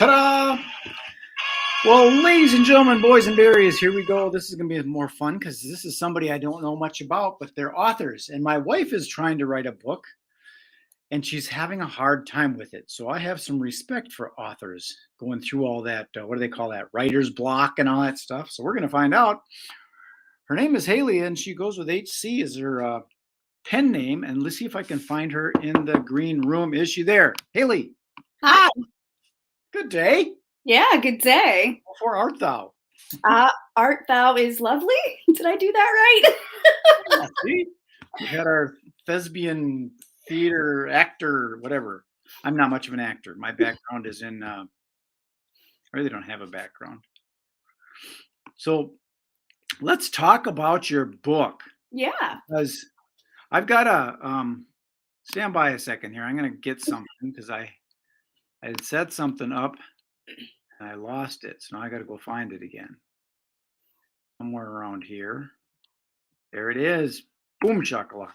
Ta-da! Well, ladies and gentlemen, boys and berries, here we go. This is going to be more fun because this is somebody I don't know much about, but they're authors. And my wife is trying to write a book, and she's having a hard time with it. So I have some respect for authors going through all that, what do they call that, writer's block and all that stuff. So we're going to find out. Her name is Haley, and she goes with HC as her pen name. And let's see if I can find her in the green room. Is she there? Haley. Hi. Good day. Yeah, good day. Wherefore art thou? Art thou is lovely. Did I do that right? Yeah, see? We had our thespian theater actor, whatever. I'm not much of an actor. My background is in, I really don't have a background. So let's talk about your book. Yeah. Because I've got a, stand by a second here. I'm going to get something because I had set something up and I lost it. So now I got to go find it again. Somewhere around here. There it is. Boom shakalaka.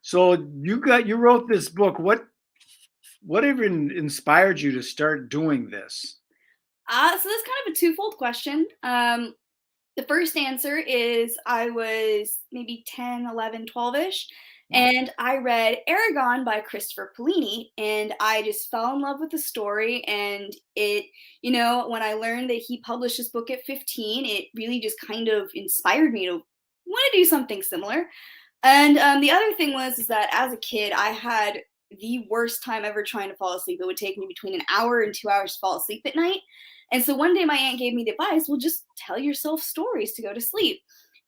So you wrote this book. What even inspired you to start doing this? So that's kind of a twofold question. The first answer is I was maybe 10, 11, 12-ish, and I read Aragon by Christopher Paolini, and I just fell in love with the story. And it, when I learned that he published this book at 15, it really just kind of inspired me to want to do something similar. And the other thing is that as a kid, I had the worst time ever trying to fall asleep. It would take me between an hour and 2 hours to fall asleep at night. And so one day my aunt gave me the advice, well, just tell yourself stories to go to sleep.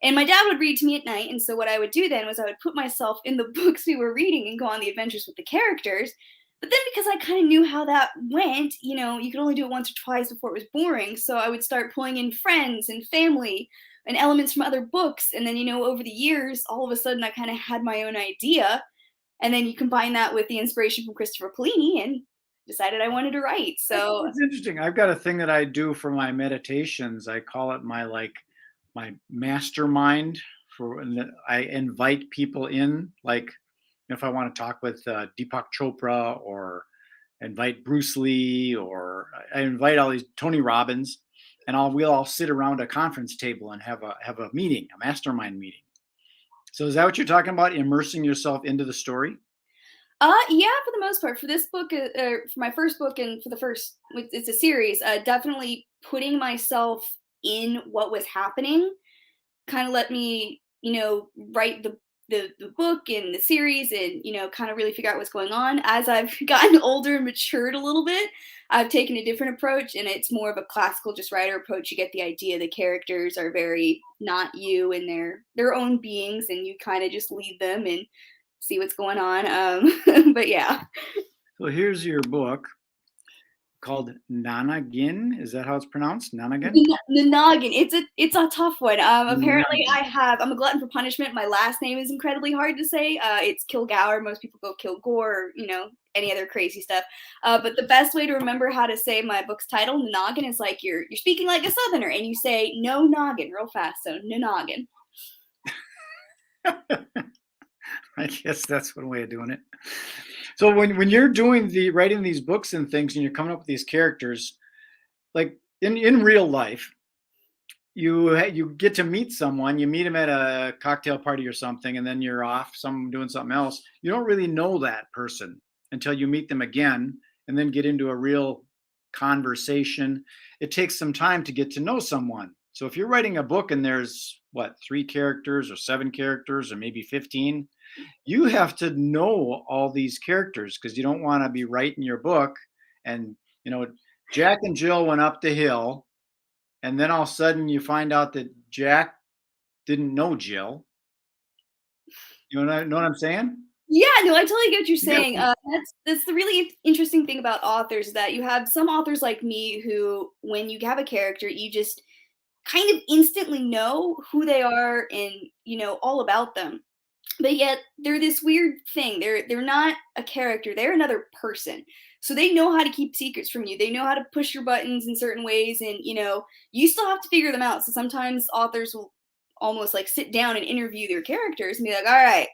And my dad would read to me at night. And so what I would do then was I would put myself in the books we were reading and go on the adventures with the characters. But then because I kind of knew how that went, you could only do it once or twice before it was boring. So I would start pulling in friends and family and elements from other books. And then, over the years, all of a sudden I kind of had my own idea. And then you combine that with the inspiration from Christopher Paolini and decided I wanted to write. So it's interesting. I've got a thing that I do for my meditations. I call it my mastermind. I invite people in, like if I want to talk with Deepak Chopra or invite Bruce Lee, or I invite all these Tony Robbins, and we'll all sit around a conference table and have a meeting, a mastermind meeting. So is that what you're talking about? Immersing yourself into the story? Yeah, for the most part. For this book, for my first book, and for the first, it's a series. Definitely putting myself in what was happening, kind of let me, write the book and the series, and kind of really figure out what's going on. As I've gotten older and matured a little bit, I've taken a different approach, and it's more of a classical just writer approach. You get the idea the characters are very not you, and they're their own beings, and you kind of just lead them and see what's going on. But yeah. So here's your book called NANAGIN. Is that how it's pronounced? NANAGIN? NANAGIN. It's a tough one. Apparently I'm a glutton for punishment. My last name is incredibly hard to say. It's Kilgour. Most people go Kilgour, or, any other crazy stuff. But the best way to remember how to say my book's title, NANAGIN, is like you're speaking like a Southerner and you say no noggin real fast. So NANAGIN. I guess that's one way of doing it. So when you're writing these books and things, and you're coming up with these characters, like in real life, you get to meet someone. You meet them at a cocktail party or something, and then you're off, doing something else. You don't really know that person until you meet them again, and then get into a real conversation. It takes some time to get to know someone. So if you're writing a book and there's 3 characters or 7 characters or maybe 15, you have to know all these characters, because you don't want to be writing your book and Jack and Jill went up the hill, and then all of a sudden you find out that Jack didn't know Jill. You know what I'm saying? Yeah, no, I totally get what you're saying. That's the really interesting thing about authors, is that you have some authors like me who, when you have a character, you just kind of instantly know who they are and all about them. But yet they're this weird thing. They're not a character. They're another person. So they know how to keep secrets from you. They know how to push your buttons in certain ways, and you still have to figure them out. So sometimes authors will almost like sit down and interview their characters and be like, all right,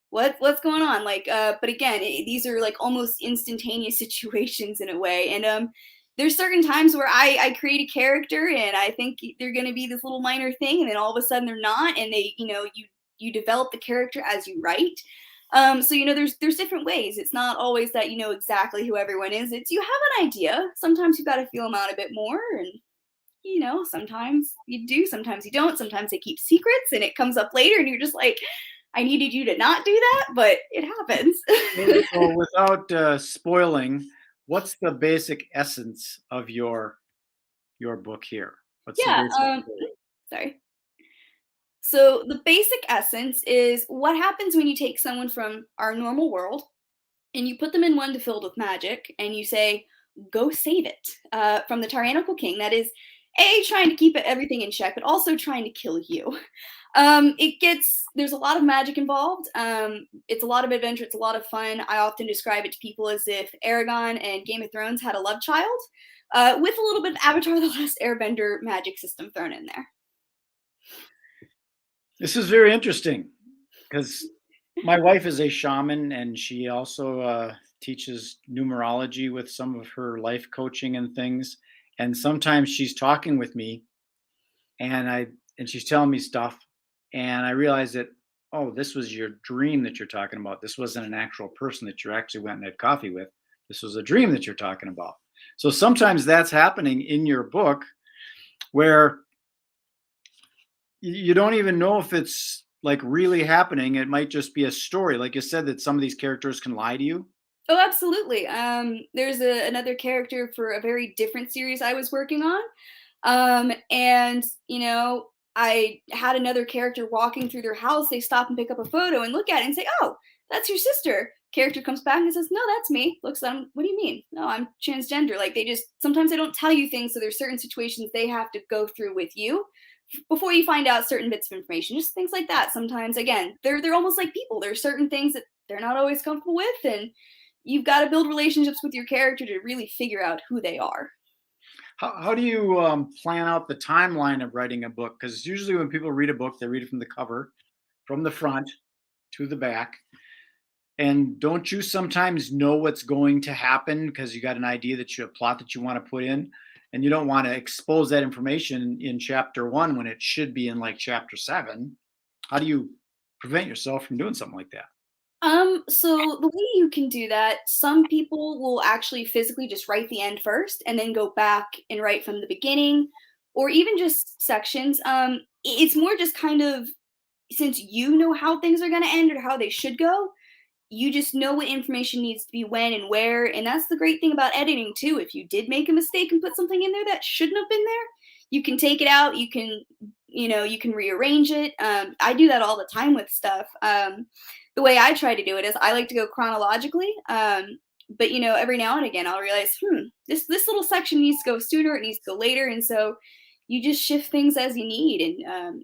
what's going on? But again, these are like almost instantaneous situations in a way. And there's certain times where I create a character and I think they're going to be this little minor thing, and then all of a sudden they're not, and they, you develop the character as you write. So there's different ways. It's not always that you know exactly who everyone is. It's you have an idea. Sometimes you got to feel them out a bit more, and sometimes you do, sometimes you don't. Sometimes they keep secrets, and it comes up later, and you're just like, I needed you to not do that, but it happens. So without spoiling, what's the basic essence of your book here? What's the Yeah. basic story? Sorry. So the basic essence is what happens when you take someone from our normal world and you put them in one filled with magic and you say, go save it from the tyrannical king that is trying to keep everything in check, but also trying to kill you. There's a lot of magic involved. It's a lot of adventure. It's a lot of fun. I often describe it to people as if Aragon and Game of Thrones had a love child with a little bit of Avatar: The Last Airbender magic system thrown in there. This is very interesting because my wife is a shaman and she also teaches numerology with some of her life coaching and things. And sometimes she's talking with me and she's telling me stuff and I realize that, oh, this was your dream that you're talking about. This wasn't an actual person that you actually went and had coffee with. This was a dream that you're talking about. So sometimes that's happening in your book where you don't even know if it's like really happening. It might just be a story. Like you said, that some of these characters can lie to you. Oh, absolutely. There's another character for a very different series I was working on. And, I had another character walking through their house. They stop and pick up a photo and look at it and say, oh, that's your sister. Character comes back and says, no, that's me. Looks at them, what do you mean? No, I'm transgender. Like sometimes they don't tell you things. So there's certain situations they have to go through with you before you find out certain bits of information, just things like that. Sometimes, again, they're almost like people. There's certain things that they're not always comfortable with, and you've got to build relationships with your character to really figure out who they are. How do you plan out the timeline of writing a book? Because usually when people read a book, they read it from the cover, from the front to the back. And don't you sometimes know what's going to happen because you got an idea that a plot that you want to put in, and you don't want to expose that information in chapter 1 when it should be in like chapter 7? How do you prevent yourself from doing something like that? So the way you can do that, some people will actually physically just write the end first and then go back and write from the beginning, or even just sections. It's more just kind of, since you know how things are going to end or how they should go, you just know what information needs to be when and where. And that's the great thing about editing too. If you did make a mistake and put something in there that shouldn't have been there, you can take it out. You can rearrange it. I do that all the time with stuff. The way I try to do it is I like to go chronologically. But every now and again I'll realize, this little section needs to go sooner, it needs to go later, and so you just shift things as you need. And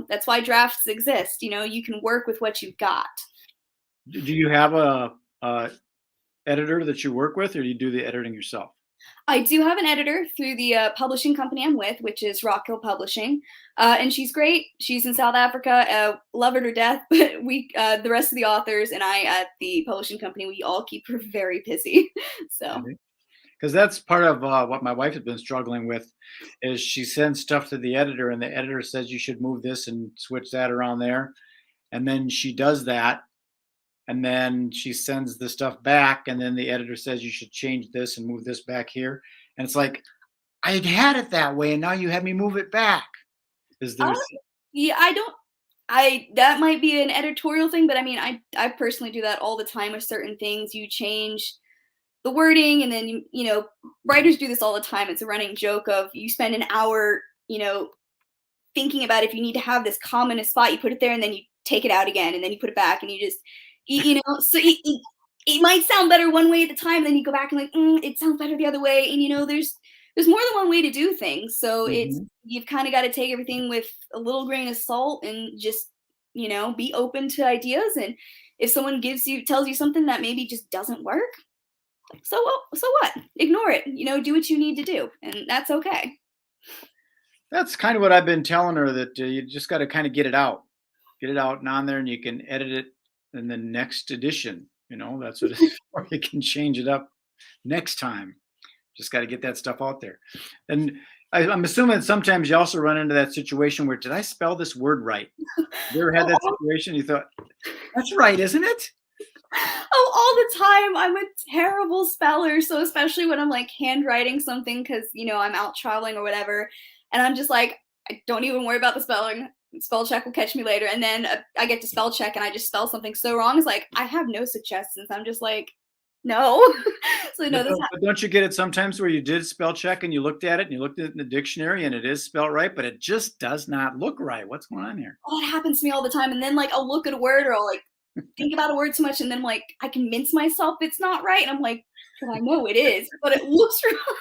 that's why drafts exist. You can work with what you've got. Do you have a editor that you work with, or do you do the editing yourself? I do have an editor through the publishing company I'm with, which is Rock Hill Publishing, and she's great. She's in South Africa. Love her to death. But the rest of the authors and I at the publishing company, we all keep her very busy. So Because that's part of what my wife has been struggling with, is she sends stuff to the editor, and the editor says you should move this and switch that around there, and then she does that, and then she sends the stuff back, and then the editor says you should change this and move this back here, and it's like I had it that way, and now you have me move it back. Is uh, there's yeah, I don't. That might be an editorial thing, but I mean, I personally do that all the time with certain things. You change the wording, and then writers do this all the time. It's a running joke of you spend an hour thinking about if you need to have this comma in a spot, you put it there, and then you take it out again, and then you put it back, and you just so it might sound better one way at the time, then you go back and like, it sounds better the other way. And there's more than one way to do things, so Mhm. you've kind of got to take everything with a little grain of salt and just be open to ideas. And if someone tells you something that maybe just doesn't work, so what? Ignore it. Do what you need to do, and that's okay. That's kind of what I've been telling her, that you just got to kind of get it out and on there, and you can edit it in the next edition. That's what it's for. You can change it up next time. Just got to get that stuff out there. And I'm assuming sometimes you also run into that situation where, did I spell this word right? You ever had that Oh, situation? You thought, that's right, isn't it? oh, all the time. I'm a terrible speller. So especially when I'm like handwriting something because I'm out traveling or whatever, and I'm just like, I don't even worry about the spelling. Spell check will catch me later. And then I get to spell check and I just spell something so wrong. It's like I have no suggestions. I'm just like, no. So no, But don't you get it sometimes where you did spell check and you looked at it and you looked at it in the dictionary and it is spelled right, but it just does not look right? What's going on here? oh, it happens to me all the time. And then like I'll look at a word or I'll like think about a word too much, and then like I convince myself it's not right, and I'm like, but I know it is, but it looks wrong.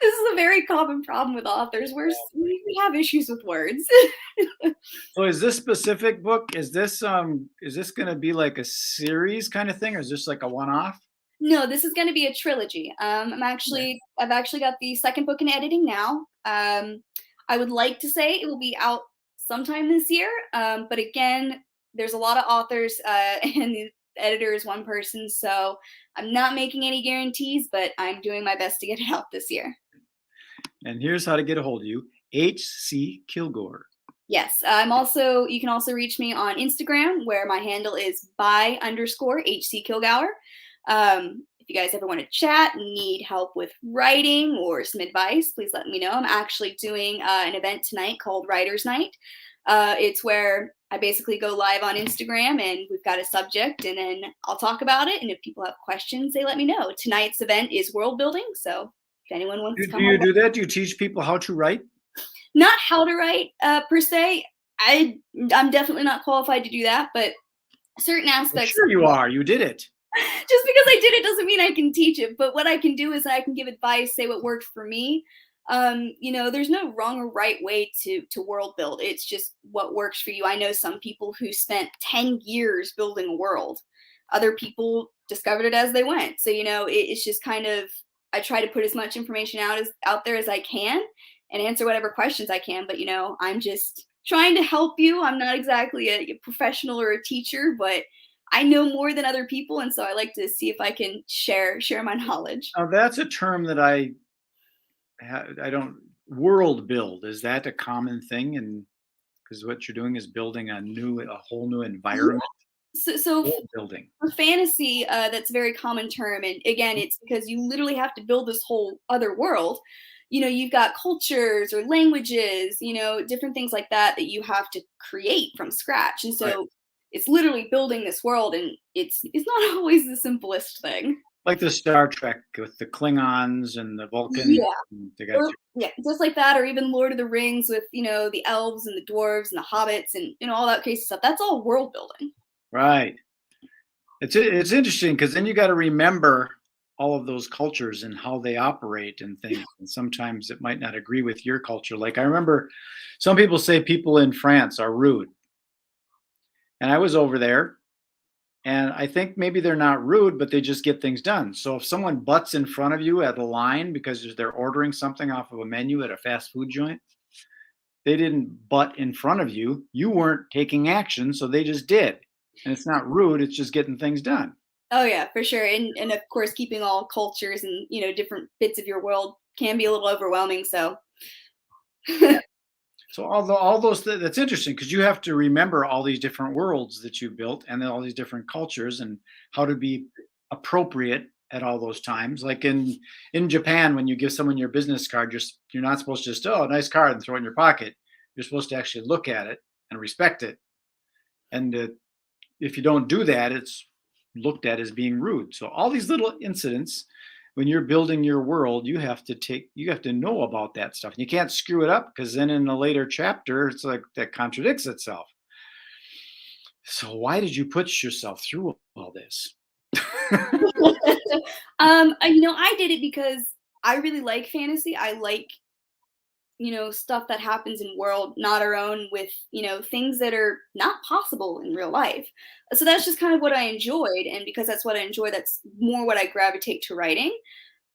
This is a very common problem with authors where we have issues with words. So is this specific book, is this gonna be like a series kind of thing, or is this like a one-off? No, this is going to be a trilogy. Okay. I've actually got the second book in editing now. I would like to say it will be out sometime this year, but again, there's a lot of authors, and the editor is one person, so I'm not making any guarantees, but I'm doing my best to get it out this year. And here's how to get a hold of you. HC Kilgour. Yes, you can also reach me on Instagram where my handle is by_HC Kilgour. If you guys ever want to chat, need help with writing or some advice, please let me know. I'm actually doing an event tonight called Writer's Night. It's where I basically go live on Instagram and we've got a subject and then I'll talk about it. And if people have questions, they let me know. Tonight's event is world building. So if anyone wants to Do come you along, do that? Do you teach people how to write? not how to write per se. I'm definitely not qualified to do that, but certain Well, aspects. sure you are. You did it. Just because I did it doesn't mean I can teach it. But what I can do is I can give advice, say what worked for me. There's no wrong or right way to world build. It's just what works for you. I know some people who spent 10 years building a world. Other people discovered it as they went. So, it's just kind of I try to put as much information out there as I can and answer whatever questions I can. But I'm just trying to help you. I'm not exactly a professional or a teacher, but I know more than other people, and so I like to see if I can share my knowledge. Now that's a term that I don't world build. Is that a common thing? And because what you're doing is building a whole new Yeah. environment, So world building. for fantasy, that's a very common term, and again, it's because you literally have to build this whole other world. You've got cultures or languages, different things like that you have to create from scratch, and Right. so it's literally building this world, and it's not always the simplest thing. Like the Star Trek with the Klingons and the Vulcans. Yeah. They got Or yeah, just like that, or even Lord of the Rings with, the elves and the dwarves and the hobbits and all that crazy stuff. That's all world building. right. It's interesting because then you got to remember all of those cultures and how they operate and things. And sometimes it might not agree with your culture. Like I remember some people say people in France are rude. And I was over there and I think maybe they're not rude, but they just get things done. So if someone butts in front of you at a line because they're ordering something off of a menu at a fast food joint, they didn't butt in front of you. You weren't taking action, so they just did. And it's not rude, it's just getting things done. Oh yeah, for sure. And of course keeping all cultures and, different bits of your world can be a little overwhelming. So So all those that's interesting because you have to remember all these different worlds that you built and then all these different cultures and how to be appropriate at all those times. Like in Japan, when you give someone your business card, you're not supposed to just, oh, nice card, and throw it in your pocket. You're supposed to actually look at it and respect it. And if you don't do that, it's looked at as being rude. So all these little incidents, when you're building your world, you have to know about that stuff. And you can't screw it up because then in a later chapter, it's like that contradicts itself. So why did you put yourself through all this? I did it because I really like fantasy. I like, stuff that happens in world not our own with, things that are not possible in real life. So that's just kind of what I enjoyed. And because that's what I enjoy, that's more what I gravitate to writing.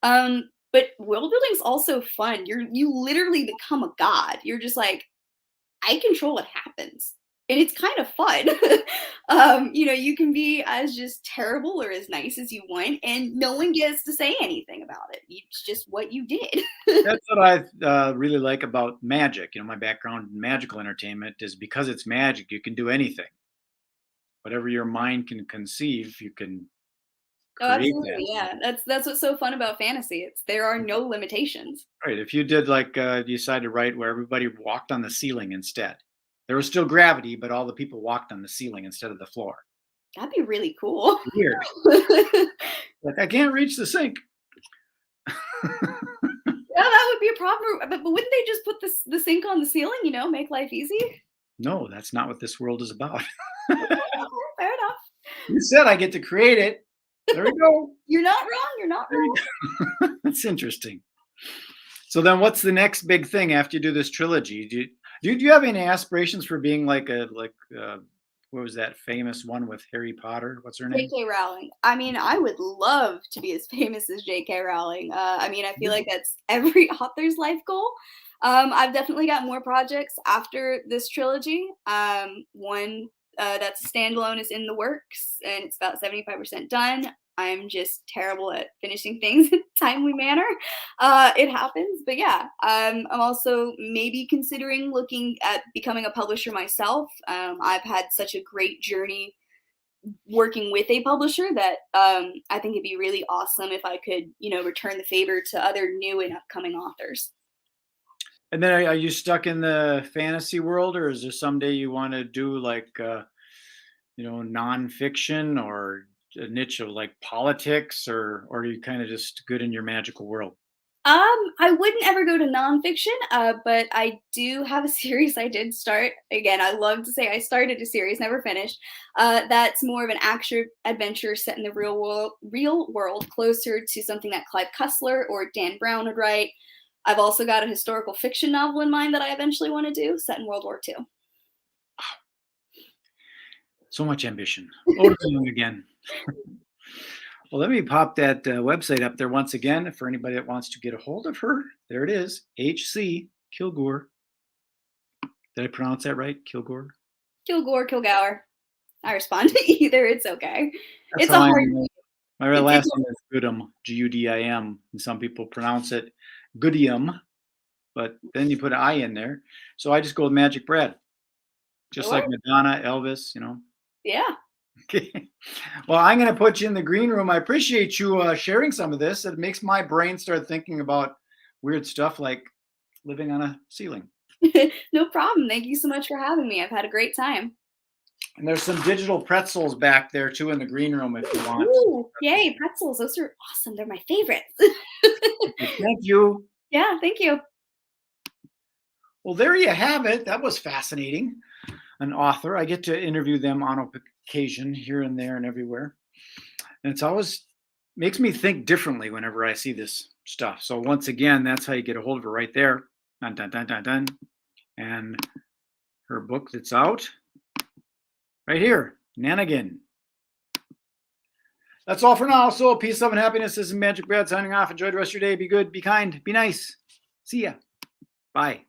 But world building is also fun. You literally become a god. You're just like, I control what happens. and it's kind of fun. You can be as just terrible or as nice as you want, and no one gets to say anything about it. It's just what you did. That's what I really like about magic. My background in magical entertainment is because it's magic, you can do anything. Whatever your mind can conceive, you can Oh, create absolutely, that. yeah. That's what's so fun about fantasy. There are no limitations. Right. If you did like you decided to write where everybody walked on the ceiling instead, there was still gravity, but all the people walked on the ceiling instead of the floor. That'd be really cool. Weird. Like I can't reach the sink. Yeah, that would be a problem. But wouldn't they just put the sink on the ceiling? Make life easy. No, that's not what this world is about. Fair enough. You said I get to create it. There we go. You're not wrong. You're not There you wrong. go. That's interesting. So then, what's the next big thing after you do this trilogy? Do you have any aspirations for being like what was that famous one with Harry Potter? What's her name? J.K. Rowling. I mean, I would love to be as famous as J.K. Rowling. I feel like that's every author's life goal. I've definitely got more projects after this trilogy. One that's standalone is in the works, and it's about 75% done. I'm just terrible at finishing things in a timely manner. It happens, but yeah, I'm also maybe considering looking at becoming a publisher myself. I've had such a great journey working with a publisher that I think it'd be really awesome if I could, return the favor to other new and upcoming authors. And then are you stuck in the fantasy world, or is there someday you want to do like nonfiction or a niche of like politics, or are you kind of just good in your magical world? I wouldn't ever go to nonfiction, but I do have a series I did start. Again, I love to say I started a series, never finished. That's more of an action adventure set in the real world, closer to something that Clive Cussler or Dan Brown would write. I've also got a historical fiction novel in mind that I eventually want to do, set in World War II. So much ambition. Over to you again. Well, let me pop that website up there once again for anybody that wants to get a hold of her. There it is, HC Kilgour. Did I pronounce that right? Kilgour? Kilgour. I respond to either. It's okay. That's It's how a I hard know. My last name is Goodham, Gudim, and some people pronounce it Goodium, but then you put an I in there. So I just go with Magic Brad, just like Sure. Madonna, Elvis. Yeah. Okay. Well, I'm going to put you in the green room. I appreciate you sharing some of this. It makes my brain start thinking about weird stuff like living on a ceiling. No problem. Thank you so much for having me. I've had a great time. And there's some digital pretzels back there too in the green room if you want. Ooh, yay, pretzels. Those are awesome. They're my favorites. Thank you. Yeah, thank you. Well, there you have it. That was fascinating. An author. I get to interview them on occasion here and there and everywhere. And it's always makes me think differently whenever I see this stuff. So once again, that's how you get a hold of her right there. Dun, dun, dun, dun, dun. And her book that's out right here, NANAGIN. That's all for now. So peace, love, and happiness. This is Magic Brad signing off. Enjoy the rest of your day. Be good, be kind, be nice. See ya. Bye.